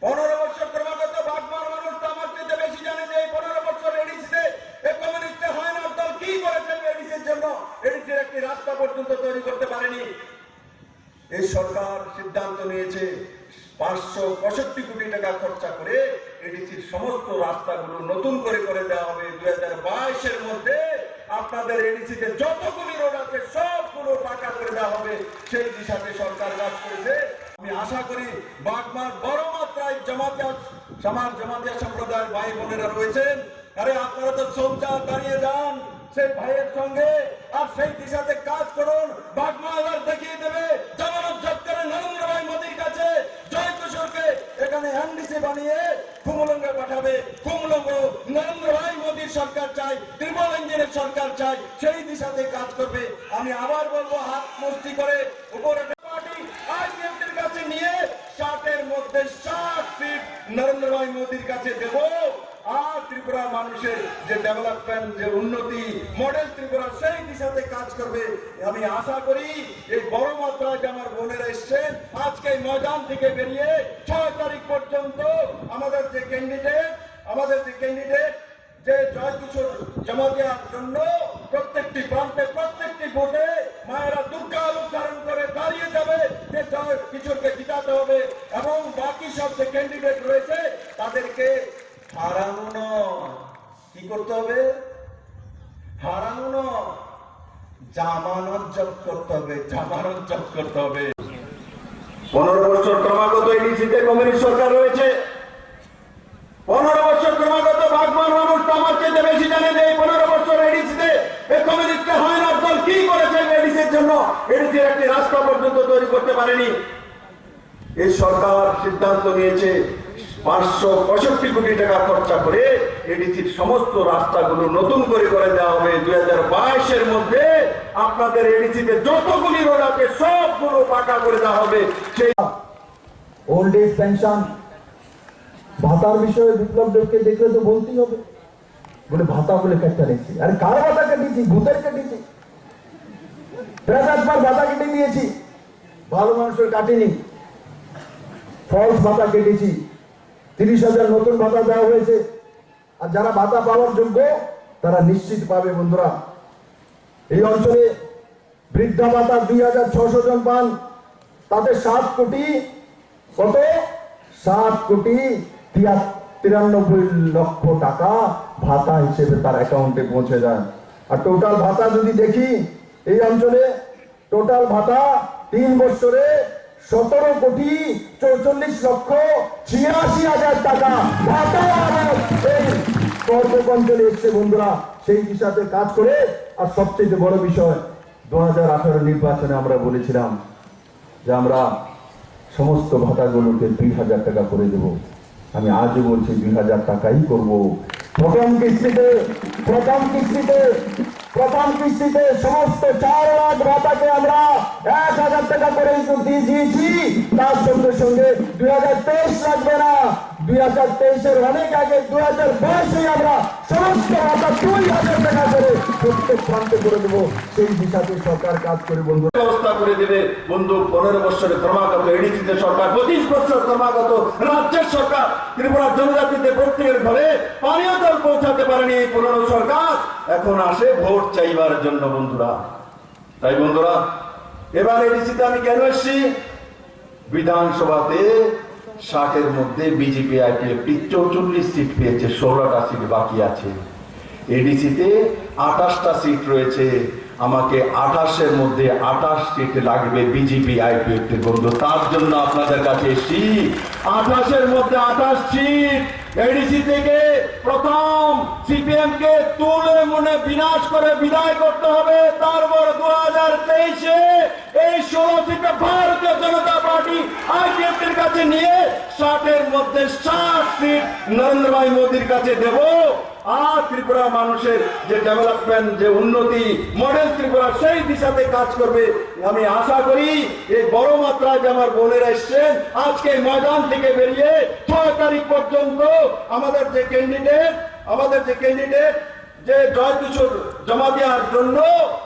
15 বছর ক্রমাগত বাগমার মানুষ তো আমার চেয়ে বেশি জানে যে এই 15 বছর এডিসিতে কমিউনিস্ট হয় না দল কি করেছে এডিসির জন্য। এডিসির একটি রাস্তা পর্যন্ত তৈরি করতে পারেনি। এই সরকার সিদ্ধান্ত নিয়েছে 565 কোটি টাকা খরচা করে এডিসির সমস্ত রাস্তাগুলো নতুন করে দেওয়া হবে। 2022-এর মধ্যে আপনাদের এডিসিতে যতগুলি রোড আছে সবগুলো পাকা করে দেওয়া হবে। সেই দিশাতে সরকার কাজ করেছে। আমি আশা করি বাগমার বড় মাত্রায় জামাতিয়া সম্প্রদায়ের ভাই বোনেরা রয়েছেন। আরে আপনারা তো সোচ্চার দাঁড়িয়ে যান সেই ভাইয়ের সঙ্গে আর সেই দিশাতে কাজ করুন। বাগমা এবার দেখিয়ে দেবে জামানত জব্দ করে নরেন্দ্র ভাই মোদীর কাছে জয় কিশোরকে এখানে এনডিসি বানিয়ে কুমলঙ্গে পাঠাবে। কুমলঙ্গ নরেন্দ্র ভাই মোদীর সরকার চাই, ত্রিপল ইঞ্জিনের সরকার চাই, সেই দিশাতে কাজ করবে। আমি আবার বলবো হাত মুষ্টি করে উপরে পার্টি আইপিএফটির কাছে নিয়ে 60-এর মধ্যে 60 সিট নরেন্দ্র ভাই মোদীর কাছে দেব। আর ত্রিপুরা মানুষের যে ডেভেলপমেন্ট, যে উন্নতি, মডেল ত্রিপুরা সেই দিশাতে কাজ করবে। আমি আশা করি এই বড় মাত্রায় যে আমার বোনেরা এসছেন আজকে ময়দান থেকে বেরিয়ে 6 তারিখ পর্যন্ত আমাদের যে ক্যান্ডিডেট যে জয় কিশোর জমা দেওয়ার জন্য প্রত্যেকটি প্রান্তে প্রত্যেকটি ভোটে মায়েরা দুর্গা রূপ ধারণ করে দাঁড়িয়ে যাবে যে জয় কিশোরকে জিতাতে হবে। এবং বাকি সব যে ক্যান্ডিডেট রয়েছে তাদেরকে হারানো নয়, কি করতে হবে? হারানো নয়, জামানত জব্দ করতে হবে। জামানত জব্দ করতে হবে। 15 বছর ক্রমাগত এডিসিতে কমিউনিস্ট সরকার রয়েছে। 15 বছর ক্রমাগত বাগমার মানুষ তো আমার চেয়ে বেশি জানে যে এই 15 বছর এডিসিতে কমিউনিস্ট হয় না দল কি করেছে এডিসির জন্য। এডিসির একটি রাস্তা পর্যন্ত তৈরি করতে পারেনি। এই সরকার সিদ্ধান্ত নিয়েছে 565 কোটি টাকা খরচা করে এডিসির সমস্ত রাস্তাগুলো নতুন করে দেওয়া হবে। 2022-এর মধ্যে আপনাদের এডিসিতে যতগুলি রোড আছে সবগুলো পাকা করে দেওয়া হবে। সেই ওল্ড এজ পেনশন ভাতার বিষয়ে বিপ্লব দেবকে দেখলে তো বলতেই হবে, বলে ভাতা বলে কেটে নিয়েছি। আরে কার ভাতা কেটেছি? ভূতের কেটেছি। প্রায় 10 ভাতা কেটে দিয়েছি, ভালো মানুষের কাটেনি। ফলস ভাতা কেটেছি, 30,000 নতুন ভাতা দেওয়া হয়েছে। আর যারা ভাতা পাওয়ার যোগ্য তারা নিশ্চিত পাবে। বন্ধুরা, এই অঞ্চলে বৃদ্ধা ভাতা 2,600 জন পান। তাতে 7 কোটি 93 লক্ষ টাকা ভাতা হিসেবে তার অ্যাকাউন্টে পৌঁছে যায়। আর টোটাল ভাতা যদি দেখি এই অঞ্চলে টোটাল ভাতা 3 বছরে 17,44,86,86,000 টাকা ভাতা এই অঞ্চলে এসছে। বন্ধুরা, সেই দিশাতে কাজ করে। আর সবচেয়ে বড় বিষয় 2018 নির্বাচনে আমরা বলেছিলাম যে আমরা সমস্ত ভাতাগুলোকে 2,000 টাকা করে দেব। আমি আজও বলছি 2,000 টাকাই করব। প্রথম কিস্তিতে সমস্ত 4 লাখ ভাতাকে আমরা 1,000 টাকা করে দিয়ে দিয়েছি। তার সঙ্গে সঙ্গে 2023 লাগবে না, 2023-এর অনেক আগে 2022-এ আমরা সমস্ত ভাতা 2,000 টাকা করে প্রত্যেক প্রান্তে করে দেবো। সেই দিশাতে সরকার কাজ করে। বন্ধু ব্যবস্থা করে দেবে। বন্ধু 15 বছরে ক্রমাগত এডিসিতে সরকার, 25 বছর ক্রমাগত রাজ্যের সরকার ত্রিপুরার জনজাতিতে প্রত্যেকের ঘরে পানীয় জল পৌঁছাতে পারেনি এই পুরনো সরকার। এখন আসে ভোট চাইবার জন্য। বন্ধুরা, তাই বন্ধুরা এবার এডিসিতে আমি কেন এসছি? বিধানসভাতে 60-এর মধ্যে বিজেপি আইপিএফটি 44 সিট পেয়েছে, 16টা সিট বাকি আছে। এডিসিতে 28টা সিট রয়েছে। আমাকে 28-এর মধ্যে 28 সিট লাগবে বিজেপি আইপিএফটি। বন্ধু, তার জন্য আপনাদের কাছে এসছি। 28-এর মধ্যে 28 সিট এডিসি থেকে প্রথম সিপিএম কে তুলে মনে বিনাশ করে বিদায় করতে হবে। তারপর 2023-এ এই 16 সিটে ভারতীয় জনতা পার্টি আইপিএফটির কাছে নিয়ে 60-এর মধ্যে 60 সিট নরেন্দ্র ভাই মোদীর কাছে দেব। আর ত্রিপুরা মানুষের যে ডেভেলপমেন্ট, যে উন্নতি, মডেল ত্রিপুরা সেই দিশাতে কাজ করবে। আমি আশা করি এই বড় মাত্রায় যে আমার বোনেরা এসছেন আজকে ময়দান থেকে বেরিয়ে 6 তারিখ পর্যন্ত আমাদের যে ক্যান্ডিডেট যে জয় কিশোর জমা দেওয়ার জন্য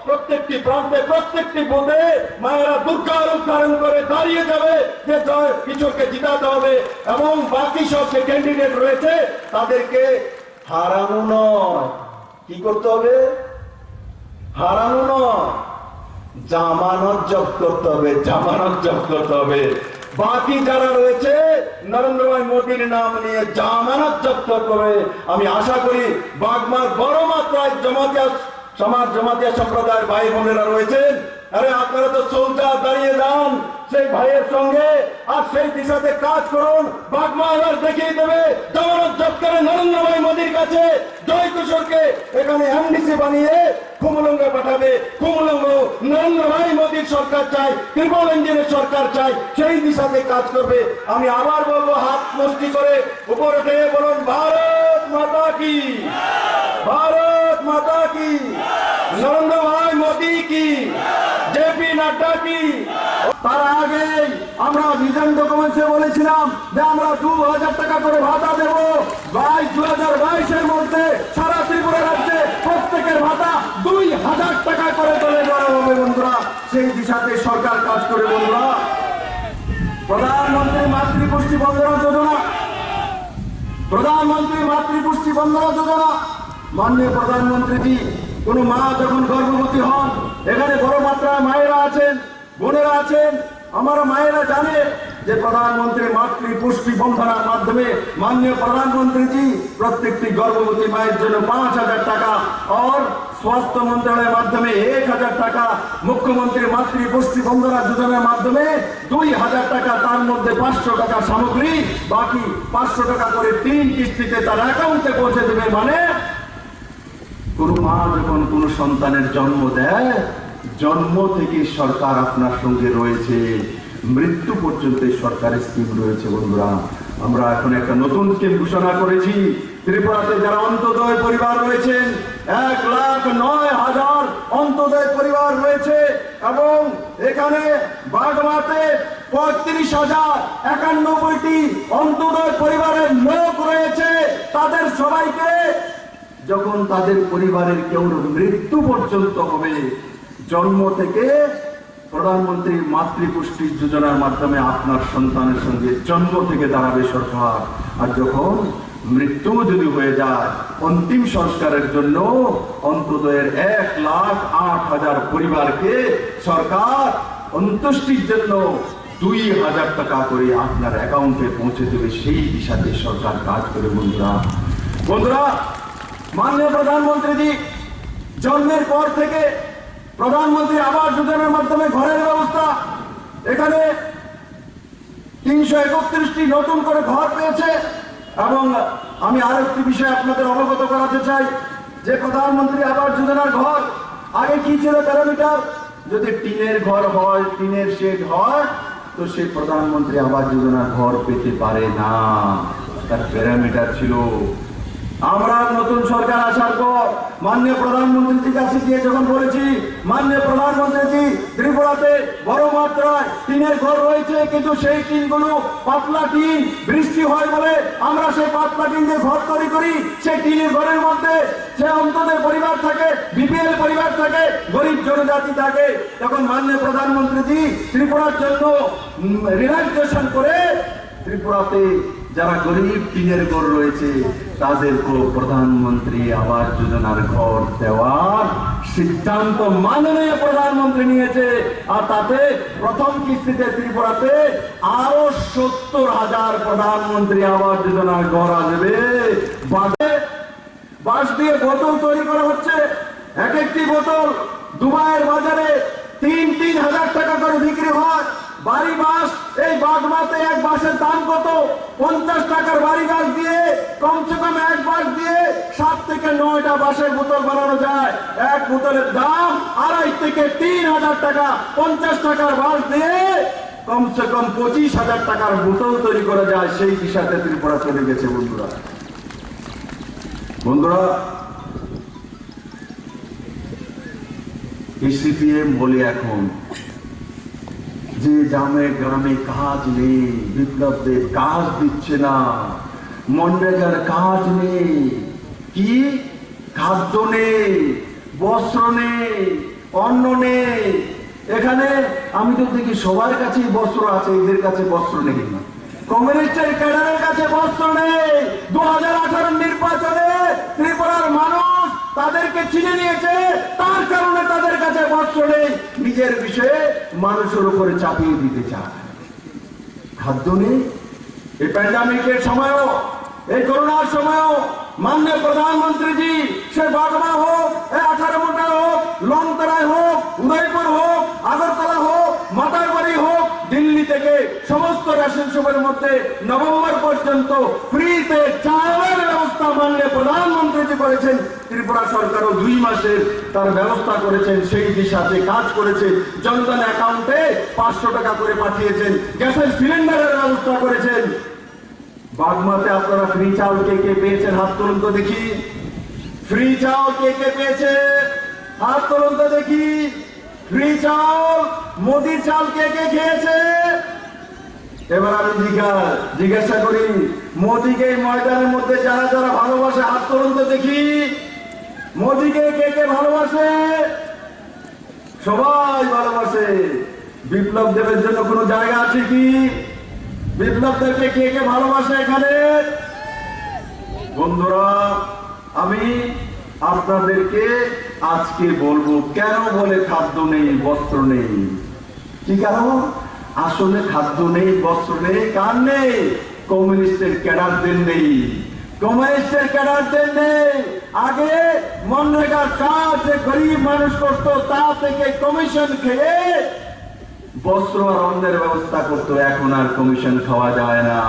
প্রত্যেকটি প্রান্তে প্রত্যেকটি বুথে মায়েরা দুর্গার উচ্চারণ করে দাঁড়িয়ে যাবে যে জয় কিশোরকে জিতাতে হবে, এবং বাকি সব যে ক্যান্ডিডেট রয়েছে তাদেরকে হারানো নয়, কি করতে হবে? হারানো নয়, জামানত জব্দ করতে হবে, জামানত জব্দ করতে হবে। বাকি যারা রয়েছে নরেন্দ্র ভাই মোদীর নাম নিয়ে জামানত জব্দ করে, আমি আশা করি বাগমার বড় মাত্রায় জমাতিয়া সম্প্রদায়ের ভাই বোনেরা রয়েছেন, আরে আপনারা তো সোলজার দাঁড়িয়ে যান সেই ভাইয়ের সঙ্গে আর সেই দিশাতে কাজ করুন। বাগমা এবার দেখিয়ে দেবে জামানত জব্দ করে নরেন্দ্র ভাই মোদীর কাছে জয় কিশোরকে এখানে এমডিসি বানিয়ে কুমুলঙ্গে পাঠাবে। কুমুলঙ্গ নরেন্দ্র ভাই মোদীর সরকার চাই, ট্রিপল ইঞ্জিনের সরকার চাই, সেই দিশাতে কাজ করবে। আমি আবার বলবো, হাত মুষ্টি করে উপরে উঠে বলুন ভারত মাতা কি, ভারত মাতা কি, নরেন্দ্র ভাই মোদী কি, জেপি নাড্ডা কি। তার আগে আমরা ভিশন ডকুমেন্টসে বলেছিলাম যে আমরা 2000 টাকা করে ভাতা দেব। 2022-এর মধ্যে সারা ত্রিপুরা রাজ্যে প্রত্যেকের ভাতা 2000 টাকা করে তুলে দেওয়া হবে বন্ধুরা। সেই দিশাতে সরকার কাজ করে বন্ধুরা। প্রধানমন্ত্রী মাতৃপুষ্টি বন্দনা যোজনা, প্রধানমন্ত্রী মাতৃপুষ্টি বন্দনা যোজনা, মাননীয় প্রধানমন্ত্রীজি কোন মা যখন গর্ভবতী হন, এখানে বড় মাত্রায় মায়েরা আছেন, বোনেরা আছেন, আমার মায়েরা জানে যে প্রধানমন্ত্রী মাতৃপুষ্টি বন্দনার মাধ্যমে মাননীয় প্রধানমন্ত্রীজি প্রত্যেকটি গর্ভবতী মায়ের জন্য 5000 টাকা और স্বাস্থ্য মন্ত্রণালয়ের মাধ্যমে 1000 টাকা, মুখ্যমন্ত্রী মাতৃপুষ্টি বন্দনা যোজনার মাধ্যমে 2000 টাকা, তার মধ্যে 500 টাকা সামগ্রী, বাকি 500 টাকা করে 3 কিস্তিতে তার অ্যাকাউন্টে পৌঁছে দেবে। মানে কোন মা যখন কোন সন্তানের জন্ম দেয়, জন্ম থেকে সরকার আপনার সঙ্গে রয়েছে, মৃত্যু পর্যন্ত সরকারের স্কিম রয়েছে বন্ধুরা। আমরা এখন একটা নতুন স্কিম ঘোষণা করেছি। ত্রিপুরাতে যারা অন্তোদয় পরিবার রয়েছেন, 1,09,000 অন্তোদয় পরিবার রয়েছে, এবং এখানে বাগমাতে 35,091টি অন্তোদয় পরিবারের লোক রয়েছে। তাদের সবাইকে যখন তাদের পরিবারের কেউ মৃত্যু পর্যন্ত হবে, জন্ম থেকে প্রধানমন্ত্রী মাতৃপুষ্টি যোজনার মাধ্যমে আপনার সন্তানের সঙ্গে জন্ম থেকে দাঁড়াবে সরকার। আর যখন মৃত্যু যদি হয়ে যায়, অন্তিম সংস্কারের জন্য অন্তোদয়ের 1,08,000 পরিবারকে সরকার অন্ত্যেষ্টির জন্য 2000 টাকা করে আপনার অ্যাকাউন্টে পৌঁছে দেবে। সেই দিশাতে সরকার কাজ করে বন্ধুরা। বন্ধুরা, মাননীয় প্রধানমন্ত্রীজি জন্মের পর থেকে প্রধানমন্ত্রী আবাস যোজনার মাধ্যমে ঘরের ব্যবস্থা, এখানে 331টি নতুন করে ঘর পেয়েছে। এবং আমি আর একটি বিষয় আপনাদের অবগত করাতে চাই যে প্রধানমন্ত্রী আবাস যোজনার ঘর আগে কি ছিল প্যারামিটার, যদি টিনের ঘর হয়, টিনের শেড হয়, তো সে প্রধানমন্ত্রী আবাস যোজনার ঘর পেতে পারে না, তার প্যারামিটার ছিল। আমরা নতুন সরকার আসার পর মাননীয় প্রধানমন্ত্রীর কাছে গিয়ে যখন বলেছি, মাননীয় প্রধানমন্ত্রী ত্রিপুরাতে বড় মাত্রায় টিনের ঘর রয়েছে, কিন্তু সেই টিনগুলো পাতলা টিন, বৃষ্টি হয় বলে আমরা সেই পাতলা টিন দিয়ে ঘর তৈরি করি। সেই টিনের ঘরের মধ্যে সে অন্তদের পরিবার থাকে, বিপিএল পরিবার থাকে, গরিব জনজাতি থাকে। তখন মাননীয় প্রধানমন্ত্রী ত্রিপুরার জন্য রিল্যাক্সেশন করে ত্রিপুরাতে যারা গরিব টিনের ঘর রয়েছে তাদেরকে প্রধানমন্ত্রী আবাস যোজনার ঘর দেওয়ার সিদ্ধান্ত মাননীয় প্রধানমন্ত্রী নিয়েছে। আর তাতে প্রথম কিস্তিতে ত্রিপুরাতে আরো 70,000 প্রধানমন্ত্রী আবাস যোজনার ঘর আসবে। বাঁশ দিয়ে বোতল তৈরি করা হচ্ছে, এক একটি বোতল দুবাইয়ের বাজারে 3,000 টাকা করে বিক্রি হয়। বাড়ি বাঁশ, এই বাগমাতে এক বাঁশের দাম কত? 50 টাকার বাড়ি বাঁশ দিয়ে কমসে কম এক বাঁশ দিয়ে 7 থেকে 9টা বাঁশের বোতল বানানো যায়। এক বোতলের দাম 2,500 থেকে 3,000 টাকা। 50 টাকার বাঁশ দিয়ে কমসে কম 25,000 টাকার বোতল তৈরি করা যায়। সেই দিশাতে ত্রিপুরা চলে গেছে বন্ধুরা। বন্ধুরা, সিপিএম বলে এখন যে গ্রামে কাজ নেই, বিপ্লবদের কাজ দিচ্ছে না, মনরেগার কাজ নেই, কি খাদ্য নেই, বস্ত্র নেই, অন্ন নেই। এখানে আমি তো দেখি সবার কাছেই বস্ত্র আছে, এদের কাছে বস্ত্র নেই। কমিউনিস্টের ক্যাডারের কাছে বস্ত্র নেই। 2018 নির্বাচনে ত্রিপুরার মানুষ তাদেরকে চিনে নিয়েছে, তার কারণে তাদের কাছে বস্ত্র নেই। নিজের বিষয়ে মানুষের উপরে চাপিয়ে দিতে চায়। খাদ্য নেই। এই প্যান্ডামিকের সময়ও, এই করোনার সময়ও মাননীয় প্রধানমন্ত্রীজি, সে বাগমা হোক, 18 মোটা হোক, লংতরায় হোক, উদয়পুর হোক, আগরতলা হোক, মাতারবাড়ি হোক, দিল্লি থেকে সমস্ত রেশন শপের মধ্যে নভেম্বর পর্যন্ত ফ্রিতে চালের ব্যবস্থা মাননীয় প্রধানমন্ত্রীজি করেছেন। ত্রিপুরা সরকারও 2 মাসের তার ব্যবস্থা করেছেন, সেই দিশাতে কাজ করেছে। জনধন অ্যাকাউন্টে 500 টাকা করে পাঠিয়েছেন, গ্যাসের সিলিন্ডারের ব্যবস্থা করেছেন। বাগমাতে আপনারা ফ্রি চাউল কে কে পেয়েছেন? হাত তুলুন তো দেখি। ফ্রি চাউল কে কে পেয়েছে? হাত তুলুন তো দেখি। ফ্রি চাউল, মোদির চাল কে কে খেয়েছে? এবার আমি জিজ্ঞাসা করি, মোদিকে এই ময়দানের মধ্যে যারা যারা ভালোবাসে হাত তুলুন তো দেখি। মোদিকে কে কে ভালোবাসে? সবাই ভালোবাসে। বিপ্লব দেবের জন্য কোনো জায়গা আছে কি? বিপ্লব দেবকে কে কে ভালোবাসে এখানে? বন্ধুরা, আমি আপনাদেরকে আজকে বলবো কেন বলে খাদ্য নেই, বস্ত্র নেই। কি কারণ? আসলে খাদ্য নেই, বস্ত্র নেই কার নেই? কমিউনিস্টের ক্যাডারদের নেই। কমিউনিস্টের ক্যাডারদের নেই। আগে মনরেগার কাজ যে গরিব মানুষ করতো, তা থেকে কমিশন খেয়ে বস্ত্র আর অন্যের ব্যবস্থা করতো। এখন আর কমিশন খাওয়া যায় না।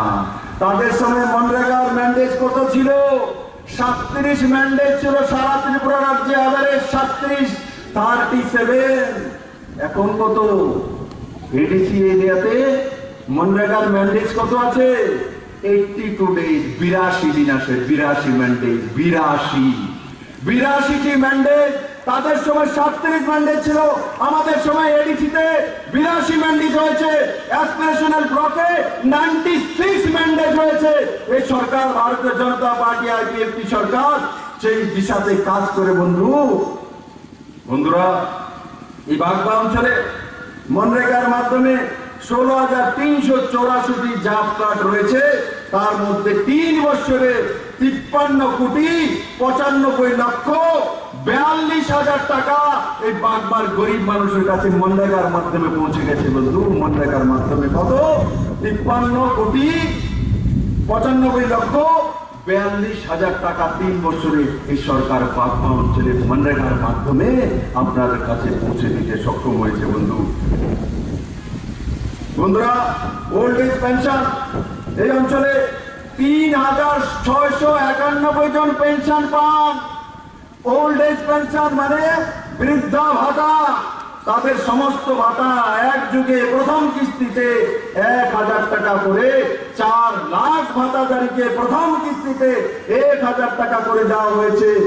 তাদের সময় মনরেগার ম্যান্ডেজ কত ছিল? 37 ম্যান্ডেজ ছিল সারা ত্রিপুরা রাজ্যে, এভারেজ 37। এখন কত? এডিসি এরিয়াতে মনরেগার ম্যান্ডেজ কত আছে? 82 ডেজ, 82 দিন আসে। 82 ম্যান্ডেজ, 82টি ম্যান্ডেজ। তাদের সময় 37 ম্যান্ডেজ ছিল, আমাদের সময় এডিসিতে 82 ম্যান্ডেজ হয়েছে। অ্যাসপিরেশনাল ব্লকে 96 ম্যান্ডেজ হয়েছে। এই সরকার, ভারতীয় জনতা পার্টি আইপিএফটি সরকার, সেই দিশাতে কাজ করে। বন্ধুরা, এই বাগবা অঞ্চলে মনরেগার মাধ্যমে 16,384টি জব কার্ড রয়েছে। তার মধ্যে 3 বছরে 53,95,42,000 টাকা এই বাগবার গরিব মানুষের কাছে মনরেগার মাধ্যমে পৌঁছে গেছে। বন্ধু, মনরেগার মাধ্যমে কত? 53,95,42,000 টাকা 3 বছরে এই সরকার বাগমা অঞ্চলে মনরেগার মাধ্যমে আপনাদের কাছে পৌঁছে দিতে সক্ষম হয়েছে। বন্ধুরা, ওল্ড এজ পেনশন এই অঞ্চলে 3,691 জন পেনশন পান। ওল্ড এজ পেনশন মানে বৃদ্ধা ভাতা। তাদের সমস্ত ভাতা একযোগে প্রথম কিস্তিতে 1,000 টাকা করে, 4 লাখ ভাতাধারীকে প্রথম কিস্তিতে 1,000 টাকা করে দেওয়া হয়েছে।